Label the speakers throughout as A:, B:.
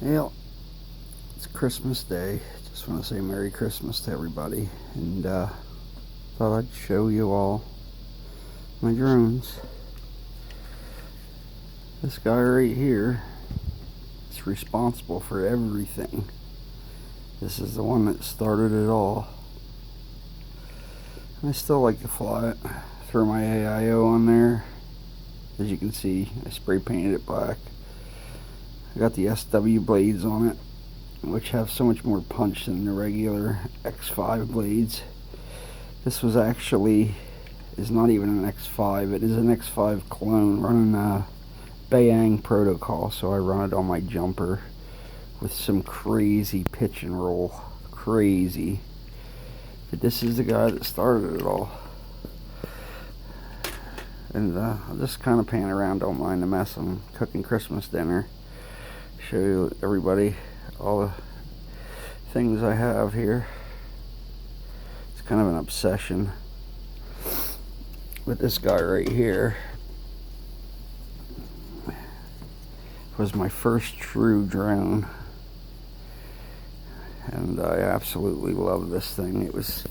A: Well, it's Christmas Day. Just want to say Merry Christmas to everybody. And thought I'd show you all my drones. This guy right here is responsible for everything. This is the one that started it all. I still like to fly it. Throw my AIO on there. As you can see, I spray painted it black. I got the SW blades on it, which have so much more punch than the regular X5 blades. This is not even an X5, it is an X5 clone running Bayang protocol, so I run it on my jumper with some crazy pitch and roll. Crazy. But this is the guy that started it all. And I'll just kind of pan around, don't mind the mess. I'm cooking Christmas dinner. Show you everybody all the things I have here. It's kind of an obsession with this guy right here. It was my first true drone, and I absolutely love this thing. It was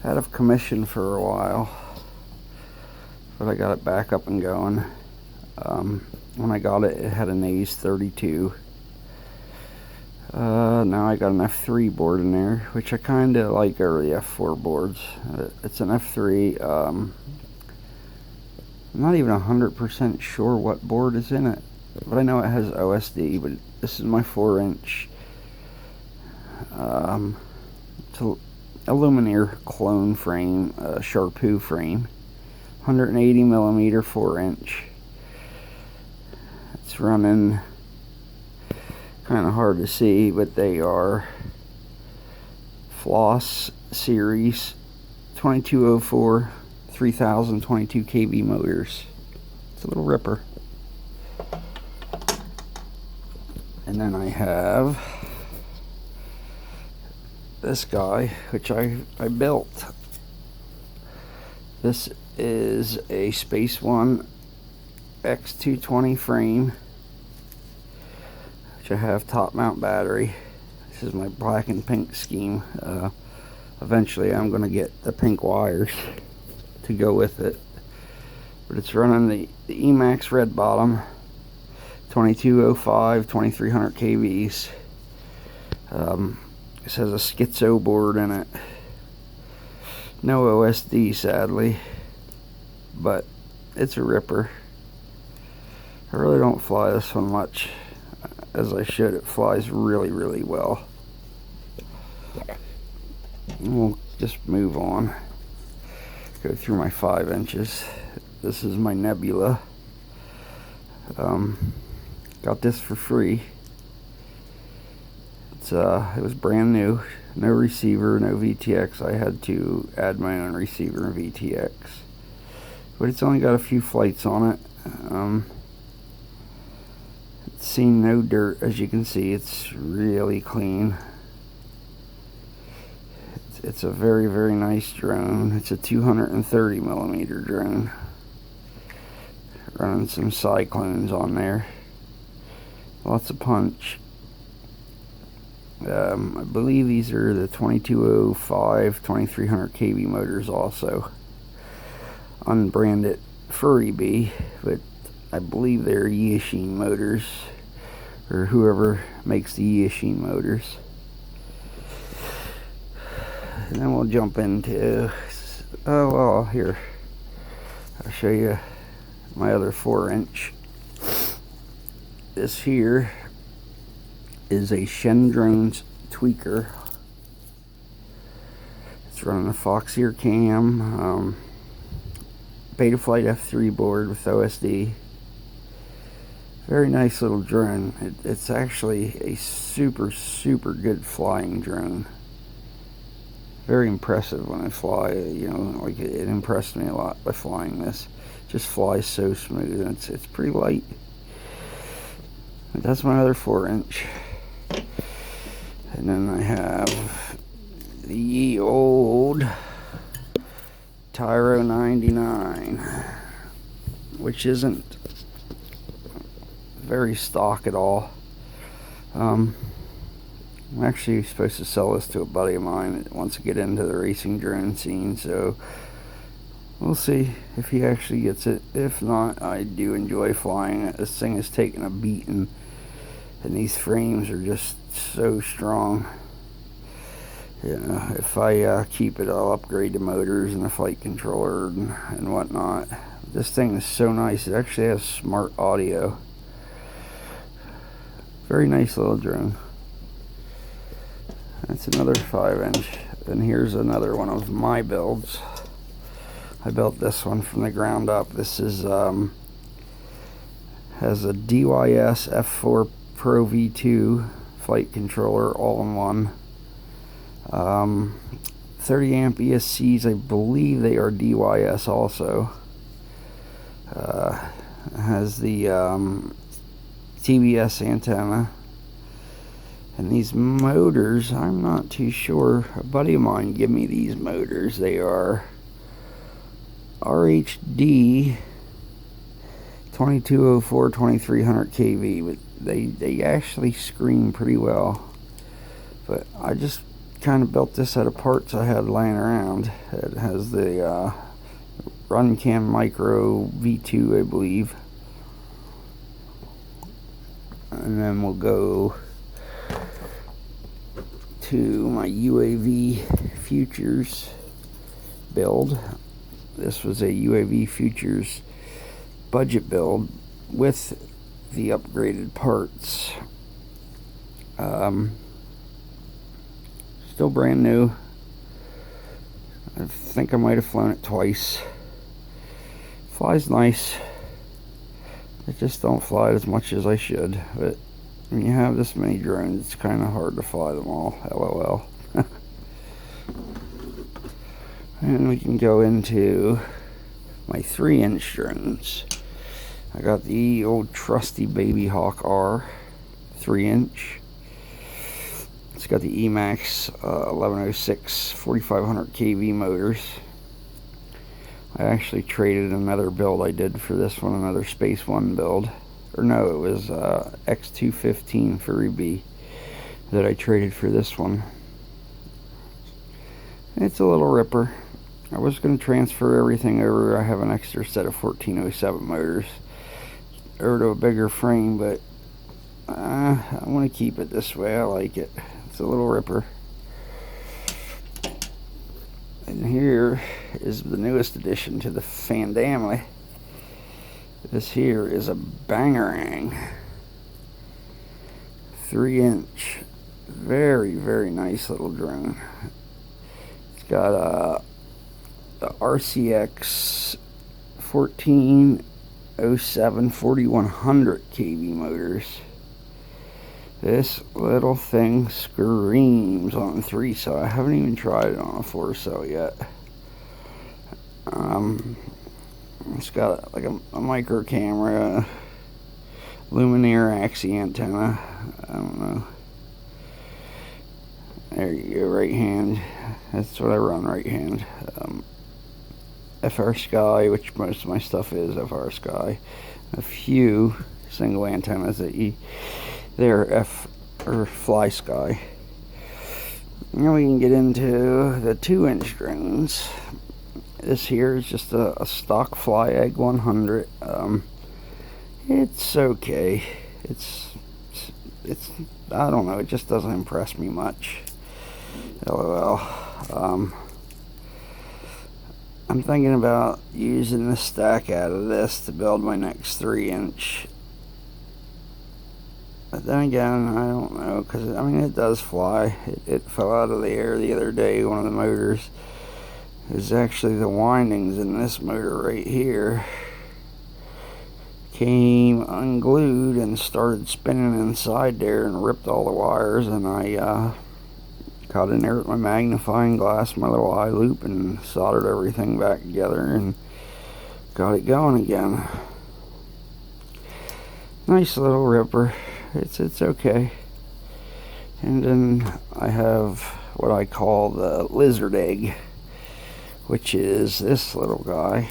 A: out of commission for a while, but I got it back up and going. When I got it, it had an A's 32. Now I got an F3 board in there, which I kind of like over the F4 boards. It's an F3. I'm not even 100% sure what board is in it, but I know it has OSD. But this is my 4-inch Alumineer clone frame, Sharpoo frame, 180 millimeter 4-inch. It's running, kind of hard to see, but they are Floss series 2204 3022 kV motors. It's a little ripper. And then I have this guy, which I built. This is a Space One X220 frame, which I have top mount battery. This is my black and pink scheme. Eventually I'm going to get the pink wires to go with it, but it's running the Emax red bottom, 2205 2300 kVs. This has a schizo board in it. No OSD, sadly, but it's a ripper. I really don't fly this one much, as I should. It flies really, really well. And we'll just move on. Go through my 5 inches. This is my Nebula. Got this for free. It was brand new. No receiver, no VTX. I had to add my own receiver and VTX. But it's only got a few flights on it. It's seen no dirt, as you can see. It's really clean. It's a very, very nice drone. It's a 230 millimeter drone. Running some Cyclones on there. Lots of punch. I believe these are the 2205 2300 kV motors also. Unbranded Furry Bee, but I believe they're Yashin motors, or whoever makes the Yashin motors. And then we'll jump into, here, I'll show you my other 4-inch. This here is a Shen Drones tweaker. It's running a Foxeer cam, Betaflight F3 board with OSD. Very nice little drone. It's actually a super, super good flying drone. Very impressive when I fly. You know, like it impressed me a lot by flying this. Just flies so smooth, and it's pretty light. But that's my other 4-inch. And then I have the ye old Tyro 99, which isn't very stock at all. I'm actually supposed to sell this to a buddy of mine that wants to get into the racing drone scene, so we'll see if he actually gets it. If not, I do enjoy flying it. This thing is taking a beating, and these frames are just so strong. Yeah, if I keep it, I'll upgrade the motors and the flight controller and whatnot. This thing is so nice. It actually has smart audio. Very nice little drone. That's another 5-inch. And here's another one of my builds. I built this one from the ground up. This is has a DYS F4 Pro V2 flight controller all in one. 30 amp ESCs, I believe they are DYS also. Has the TBS antenna. And these motors, I'm not too sure. A buddy of mine gave me these motors. They are RHD 2204 2300 kV, but they actually scream pretty well. But I just kind of built this out of parts I had laying around. It has the Runcam Micro V2, I believe. And then we'll go to my UAV Futures build. This was a UAV Futures budget build with the upgraded parts. Still brand new. I think I might have flown it twice. Flies nice. I just don't fly it as much as I should, but when you have this many drones, it's kind of hard to fly them all. LOL. And we can go into my 3-inch drones. I got the old trusty Baby Hawk R 3-inch. It's got the Emax 1106 4500 kV motors. I actually traded another build I did for this one, another Space One build. Or no, it was X215 Furry Bee that I traded for this one. It's a little ripper. I was going to transfer everything over. I have an extra set of 1407 motors over to a bigger frame, but I want to keep it this way. I like it. It's a little ripper. And here is the newest addition to the Fandamly. This here is a Bangarang 3-inch. Very, very nice little drone. It's got the RCX 1407 4100 kV motors. This little thing screams on 3 cell. I haven't even tried it on a 4 cell yet. It's got like a micro camera, Lumineer Axie antenna. I don't know. There you go, right hand. That's what I run, right hand. FR Sky, which most of my stuff is FR Sky. A few single antennas that they're Fly Sky. Now we can get into the 2-inch drones. This here is just a stock Fly Egg 100. It's okay. It's I don't know. It just doesn't impress me much. LOL. I'm thinking about using the stack out of this to build my next 3-inch. But then again, I don't know, because I mean it does fly. It fell out of the air the other day. One of the motors is actually the windings in this motor right here came unglued and started spinning inside there and ripped all the wires, and I got in there with my magnifying glass, my little eye loop, and soldered everything back together and got it going again. Nice little ripper. It's okay. And then I have what I call the lizard egg, which is this little guy,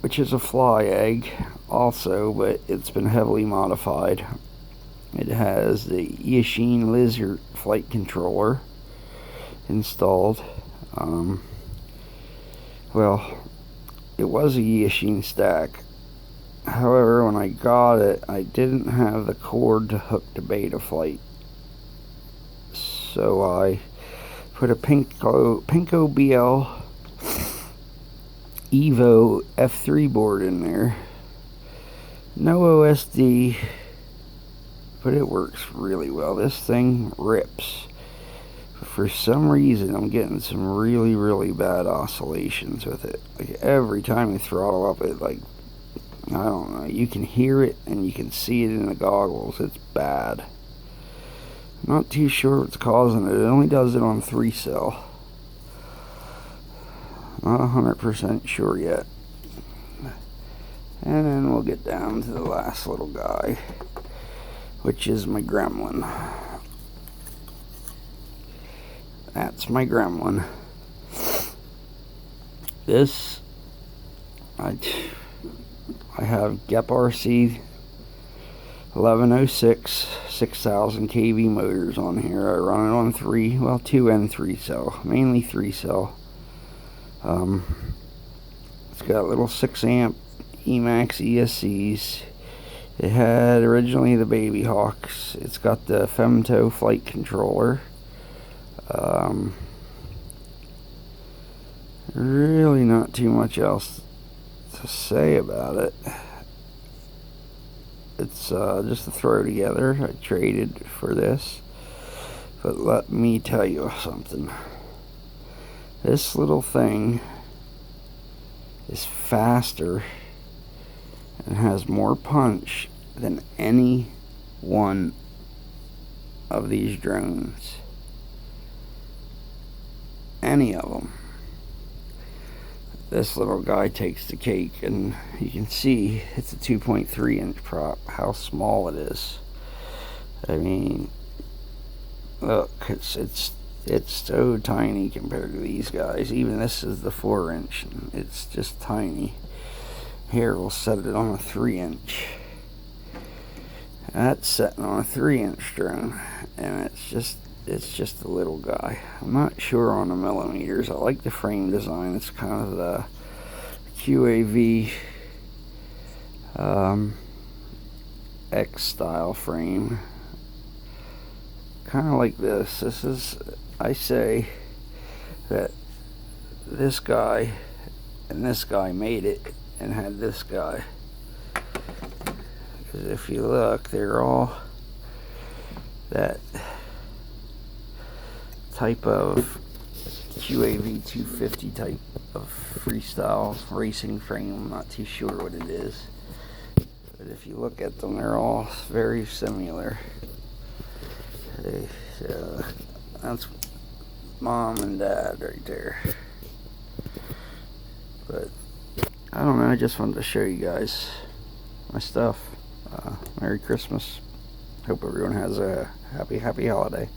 A: which is a fly egg also, but it's been heavily modified. It has the Yashin Lizard flight controller installed. Well, it was a Yashin stack. However, when I got it, I didn't have the cord to hook to Betaflight. So I put a Pinko BL Evo F3 board in there. No OSD, but it works really well. This thing rips. For some reason, I'm getting some really, really bad oscillations with it. Like every time you throttle up, it like, I don't know, you can hear it and you can see it in the goggles. It's bad. I'm not too sure what's causing it. It only does it on 3-cell. Not 100% sure yet. And then we'll get down to the last little guy, which is my Gremlin. That's my Gremlin. This, I have GEP-RC 1106 6000 kV motors on here. I run it on 2 and 3 cell, mainly 3 cell. It's got little 6 amp Emax ESCs. It had originally the Baby Hawks. It's got the Femto flight controller. Really not too much else to say about it. It's just a throw together. I traded for this. But let me tell you something. This little thing is faster and has more punch than any one of these drones. Any of them. This little guy takes the cake, and you can see it's a 2.3 inch prop, how small it is. I mean, look, it's so tiny compared to these guys. Even this is the 4 inch, and it's just tiny. Here, we'll set it on a 3 inch. That's setting on a 3 inch drone, and it's just a little guy. I'm not sure on the millimeters. I like the frame design. It's kind of the QAV X style frame. Kind of like this. This is, I say that this guy and this guy made it and had this guy. Because if you look, they're all that type of QAV 250 type of freestyle racing frame. I'm not too sure what it is, but if you look at them, they're all very similar. That's mom and dad right there. But I don't know, I just wanted to show you guys my stuff. Merry Christmas. Hope everyone has a happy holiday.